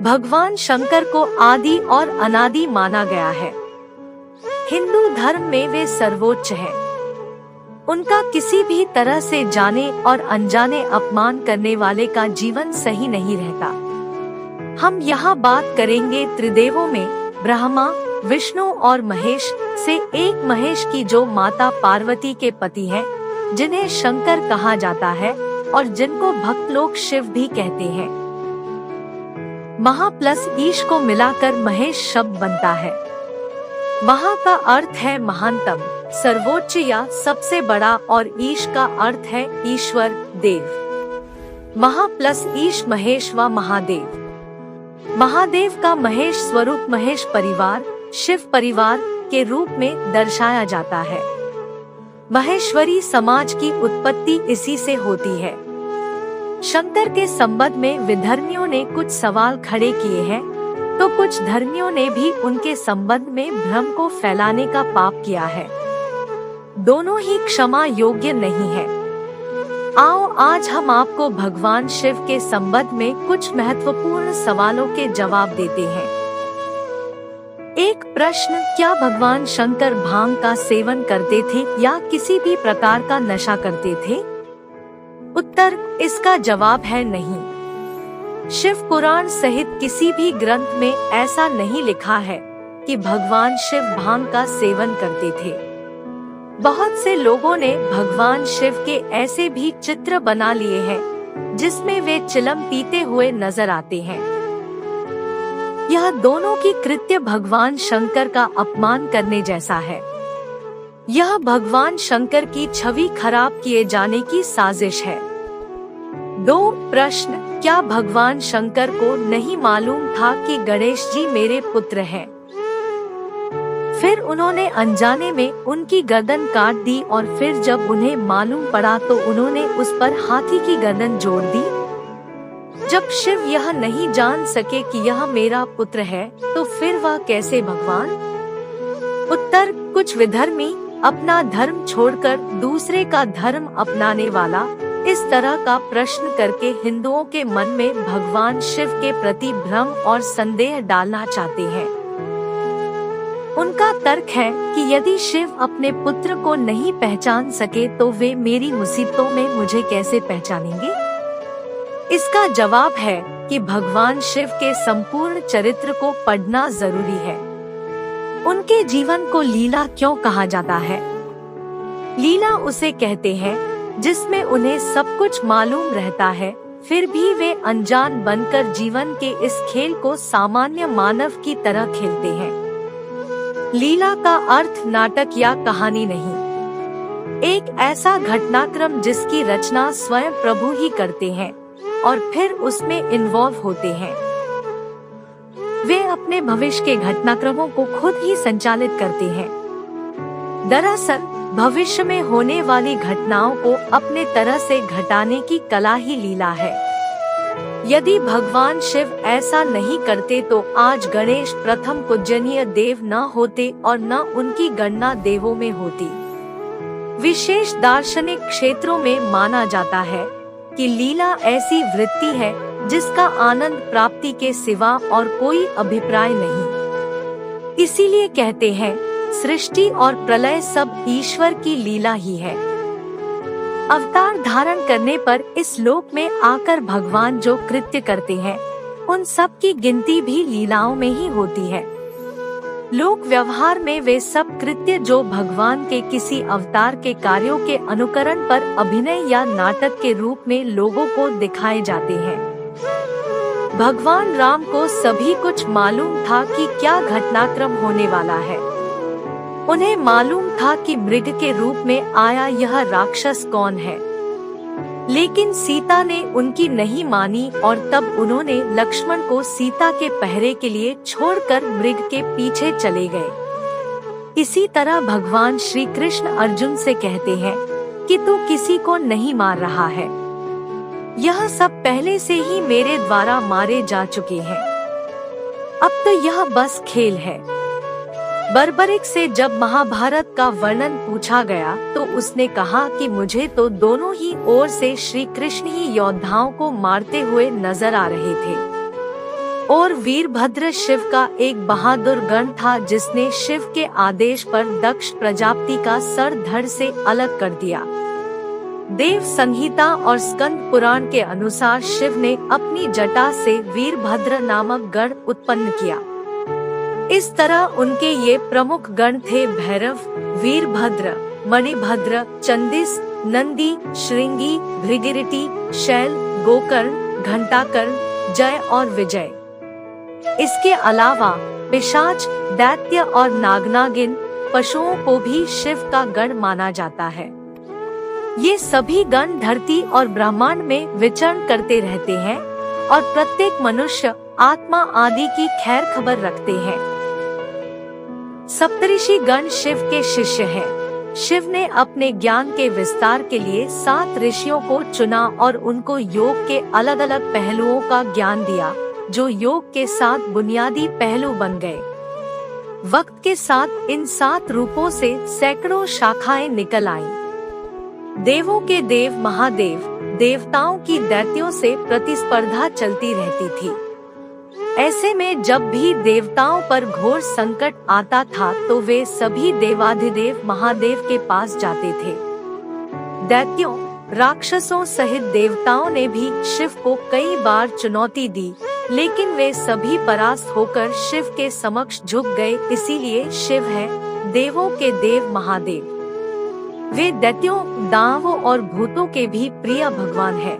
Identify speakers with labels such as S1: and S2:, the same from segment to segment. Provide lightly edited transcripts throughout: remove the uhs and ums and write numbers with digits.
S1: भगवान शंकर को आदि और अनादि माना गया है। हिंदू धर्म में वे सर्वोच्च हैं। उनका किसी भी तरह से जाने और अनजाने अपमान करने वाले का जीवन सही नहीं रहता। हम यहाँ बात करेंगे त्रिदेवों में ब्रह्मा, विष्णु और महेश से एक महेश की, जो माता पार्वती के पति हैं, जिन्हें शंकर कहा जाता है और जिनको भक्त लोग शिव भी कहते हैं। महा प्लस ईश को मिलाकर महेश शब्द बनता है। महा का अर्थ है महानतम, सर्वोच्च या सबसे बड़ा, और ईश का अर्थ है ईश्वर, देव। महा प्लस ईश महेश व महादेव। महादेव का महेश स्वरूप महेश परिवार, शिव परिवार के रूप में दर्शाया जाता है। महेश्वरी समाज की उत्पत्ति इसी से होती है। शंकर के संबंध में विधर्मियों ने कुछ सवाल खड़े किए हैं, तो कुछ धर्मियों ने भी उनके संबंध में भ्रम को फैलाने का पाप किया है। दोनों ही क्षमा योग्य नहीं है। आओ आज हम आपको भगवान शिव के संबंध में कुछ महत्वपूर्ण सवालों के जवाब देते हैं। एक प्रश्न, क्या भगवान शंकर भांग का सेवन करते थे या किसी भी प्रकार का नशा करते थे? उत्तर, इसका जवाब है नहीं। शिव पुराण सहित किसी भी ग्रंथ में ऐसा नहीं लिखा है कि भगवान शिव भांग का सेवन करते थे। बहुत से लोगों ने भगवान शिव के ऐसे भी चित्र बना लिए हैं जिसमें वे चिलम पीते हुए नजर आते हैं। यह दोनों की कृत्य भगवान शंकर का अपमान करने जैसा है। यह भगवान शंकर की छवि खराब किए जाने की साजिश है। 2 प्रश्न, क्या भगवान शंकर को नहीं मालूम था कि गणेश जी मेरे पुत्र हैं? फिर उन्होंने अनजाने में उनकी गर्दन काट दी और फिर जब उन्हें मालूम पड़ा तो उन्होंने उस पर हाथी की गर्दन जोड़ दी। जब शिव यह नहीं जान सके कि यह मेरा पुत्र है तो फिर वह कैसे भगवान? उत्तर, कुछ विधर्मी अपना धर्म छोड़कर दूसरे का धर्म अपनाने वाला इस तरह का प्रश्न करके हिंदुओं के मन में भगवान शिव के प्रति भ्रम और संदेह डालना चाहते हैं। उनका तर्क है कि यदि शिव अपने पुत्र को नहीं पहचान सके तो वे मेरी मुसीबतों में मुझे कैसे पहचानेंगे? इसका जवाब है कि भगवान शिव के संपूर्ण चरित्र को पढ़ना जरूरी है। उनके जीवन को लीला क्यों कहा जाता है? लीला उसे कहते हैं जिसमें उन्हें सब कुछ मालूम रहता है, फिर भी वे अनजान बनकर जीवन के इस खेल को सामान्य मानव की तरह खेलते हैं। लीला का अर्थ नाटक या कहानी नहीं, एक ऐसा घटनाक्रम जिसकी रचना स्वयं प्रभु ही करते हैं और फिर उसमें इन्वॉल्व होते हैं। वे अपने भविष्य के घटनाक्रमों को खुद ही संचालित करते हैं। दरअसल भविष्य में होने वाली घटनाओं को अपने तरह से घटाने की कला ही लीला है। यदि भगवान शिव ऐसा नहीं करते तो आज गणेश प्रथम पूजनीय देव न होते और न उनकी गणना देवों में होती। विशेष दार्शनिक क्षेत्रों में माना जाता है कि लीला ऐसी वृत्ति है जिसका आनंद प्राप्ति के सिवा और कोई अभिप्राय नहीं। इसीलिए कहते हैं सृष्टि और प्रलय सब ईश्वर की लीला ही है। अवतार धारण करने पर इस लोक में आकर भगवान जो कृत्य करते हैं उन सब की गिनती भी लीलाओं में ही होती है। लोक व्यवहार में वे सब कृत्य जो भगवान के किसी अवतार के कार्यों के अनुकरण पर अभिनय या नाटक के रूप में लोगों को दिखाए जाते हैं। भगवान राम को सभी कुछ मालूम था कि क्या घटनाक्रम होने वाला है। उन्हें मालूम था कि मृग के रूप में आया यह राक्षस कौन है, लेकिन सीता ने उनकी नहीं मानी और तब उन्होंने लक्ष्मण को सीता के पहरे के लिए छोड़कर मृग के पीछे चले गए। इसी तरह भगवान श्री कृष्ण अर्जुन से कहते हैं कि तू किसी को नहीं मार रहा है, यह सब पहले से ही मेरे द्वारा मारे जा चुके हैं, अब तो यह बस खेल है। बर्बरिक से जब महाभारत का वर्णन पूछा गया तो उसने कहा कि मुझे तो दोनों ही ओर से श्री कृष्ण ही योद्धाओं को मारते हुए नजर आ रहे थे। और वीरभद्र शिव का एक बहादुर गण था जिसने शिव के आदेश पर दक्ष प्रजापति का सर धड़ से अलग कर दिया। देव संहिता और स्कंद पुराण के अनुसार शिव ने अपनी जटा से वीरभद्र नामक गण उत्पन्न किया। इस तरह उनके ये प्रमुख गण थे भैरव, वीरभद्र, मणिभद्र, चंदिस, नंदी, श्रृंगी, भृगिरिटी, शैल, गोकर्ण, घंटाकर्ण, जय और विजय। इसके अलावा पिशाच, दैत्य और नागनागिन पशुओं को भी शिव का गण माना जाता है। ये सभी गण धरती और ब्रह्मांड में विचरण करते रहते हैं और प्रत्येक मनुष्य, आत्मा आदि की खैर खबर रखते हैं। सप्तऋषि गण शिव के शिष्य हैं। शिव ने अपने ज्ञान के विस्तार के लिए 7 ऋषियों को चुना और उनको योग के अलग अलग पहलुओं का ज्ञान दिया, जो योग के 7 बुनियादी पहलू बन गए। वक्त के साथ इन 7 रूपों से सैकड़ों शाखाएं निकल आईं। देवों के देव महादेव, देवताओं की दैत्यों से प्रतिस्पर्धा चलती रहती थी। ऐसे में जब भी देवताओं पर घोर संकट आता था तो वे सभी देवाधिदेव महादेव के पास जाते थे। दैत्यों, राक्षसों सहित देवताओं ने भी शिव को कई बार चुनौती दी, लेकिन वे सभी परास्त होकर शिव के समक्ष झुक गए। इसीलिए शिव है देवों के देव महादेव। वे दैत्यों, दानवों और भूतों के भी प्रिय भगवान है।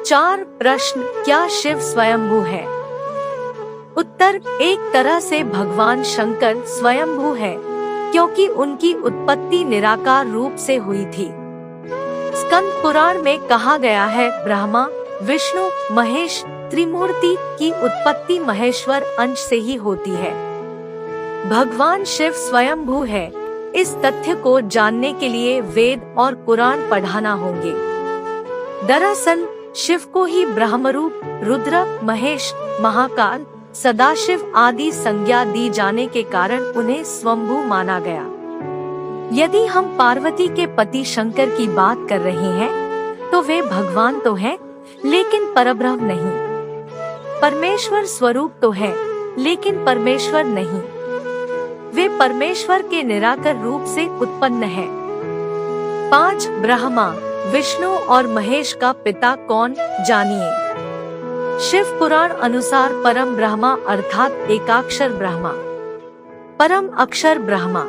S1: 4 प्रश्न। क्या शिव स्वयंभू है? उत्तर, एक तरह से भगवान शंकर स्वयंभू है, क्योंकि उनकी उत्पत्ति निराकार रूप से हुई थी। स्कंद पुराण में कहा गया है, ब्रह्मा, विष्णु, महेश त्रिमूर्ति की उत्पत्ति महेश्वर अंश से ही होती है। भगवान शिव स्वयंभू है। इस तथ्य को जानने के लिए वेद और पुराण पढ़ाना होंगे। दरअसल शिव को ही ब्रह्मरूप, रुद्र, महेश, महाकाल, सदाशिव आदि संज्ञा दी जाने के कारण उन्हें स्वयंभू माना गया। यदि हम पार्वती के पति शंकर की बात कर रहे हैं तो वे भगवान तो हैं, लेकिन परब्रह्म नहीं। परमेश्वर स्वरूप तो है, लेकिन परमेश्वर नहीं। वे परमेश्वर के निराकार रूप से उत्पन्न है। 5 ब्रह्मा, विष्णु और महेश का पिता कौन, जानिए। शिव पुराण अनुसार परम ब्रह्मा अर्थात एकाक्षर ब्रह्मा, परम अक्षर ब्रह्मा,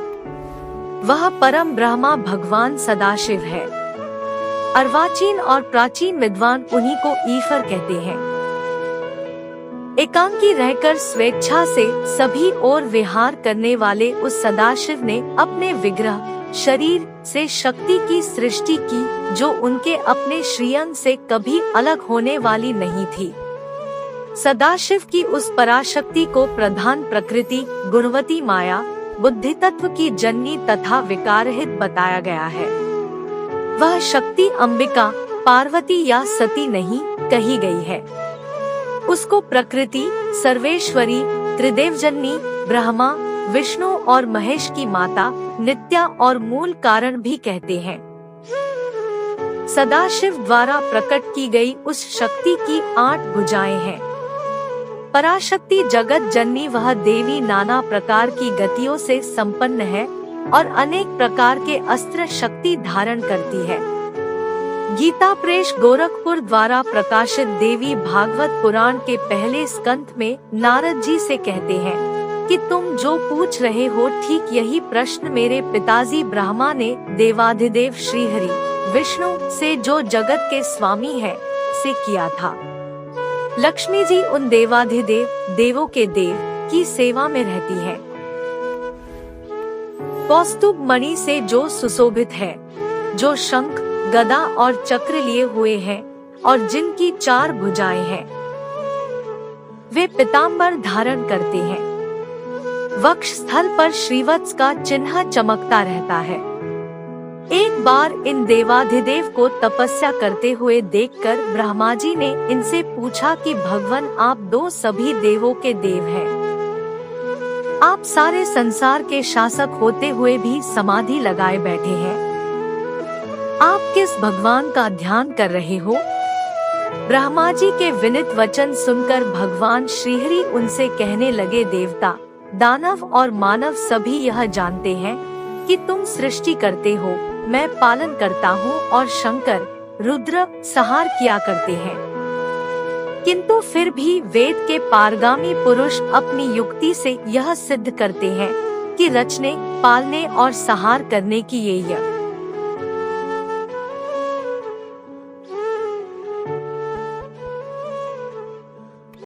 S1: वह परम ब्रह्मा भगवान सदाशिव है। अर्वाचीन और प्राचीन विद्वान उन्हीं को ईश्वर कहते हैं। एकांकी रहकर स्वेच्छा से सभी ओर विहार करने वाले उस सदाशिव ने अपने विग्रह शरीर से शक्ति की सृष्टि की, जो उनके अपने श्रीअंग से कभी अलग होने वाली नहीं थी। सदाशिव की उस पराशक्ति को प्रधान प्रकृति, गुणवती माया, बुद्धि तत्व की जननी तथा विकाररहित बताया गया है। वह शक्ति अंबिका, पार्वती या सती नहीं कही गई है। उसको प्रकृति, सर्वेश्वरी, त्रिदेवजननी, ब्रह्मा, विष्णु और महेश की माता, नित्या और मूल कारण भी कहते हैं। सदाशिव द्वारा प्रकट की गई उस शक्ति की 8 भुजाएं हैं। पराशक्ति जगत जननी वह देवी नाना प्रकार की गतियों से संपन्न है और अनेक प्रकार के अस्त्र शक्ति धारण करती है। गीता प्रेस गोरखपुर द्वारा प्रकाशित देवी भागवत पुराण के पहले स्कंध में नारद जी से कहते हैं कि तुम जो पूछ रहे हो ठीक यही प्रश्न मेरे पिताजी ब्रह्मा ने देवाधिदेव श्रीहरि विष्णु से, जो जगत के स्वामी है, से किया था। लक्ष्मी जी उन देवाधिदेव देवों के देव की सेवा में रहती है। कौस्तुभ मणि से जो सुशोभित है, जो शंख, गदा और चक्र लिए हुए हैं और जिनकी 4 भुजाएं हैं, वे पीतांबर धारण करते हैं। वक्ष स्थल पर श्रीवत्स का चिन्ह चमकता रहता है। एक बार इन देवाधिदेव को तपस्या करते हुए देखकर ब्रह्मा जी ने इनसे पूछा कि भगवान, आप 2 सभी देवों के देव हैं। आप सारे संसार के शासक होते हुए भी समाधि लगाए बैठे हैं। आप किस भगवान का ध्यान कर रहे हो? ब्रह्मा जी के विनीत वचन सुनकर भगवान श्रीहरि उनसे कहने लगे, देवता, दानव और मानव सभी यह जानते हैं कि तुम सृष्टि करते हो, मैं पालन करता हूँ और शंकर रुद्र संहार किया करते हैं। किंतु फिर भी वेद के पारगामी पुरुष अपनी युक्ति से यह सिद्ध करते हैं कि रचने, पालने और संहार करने की ये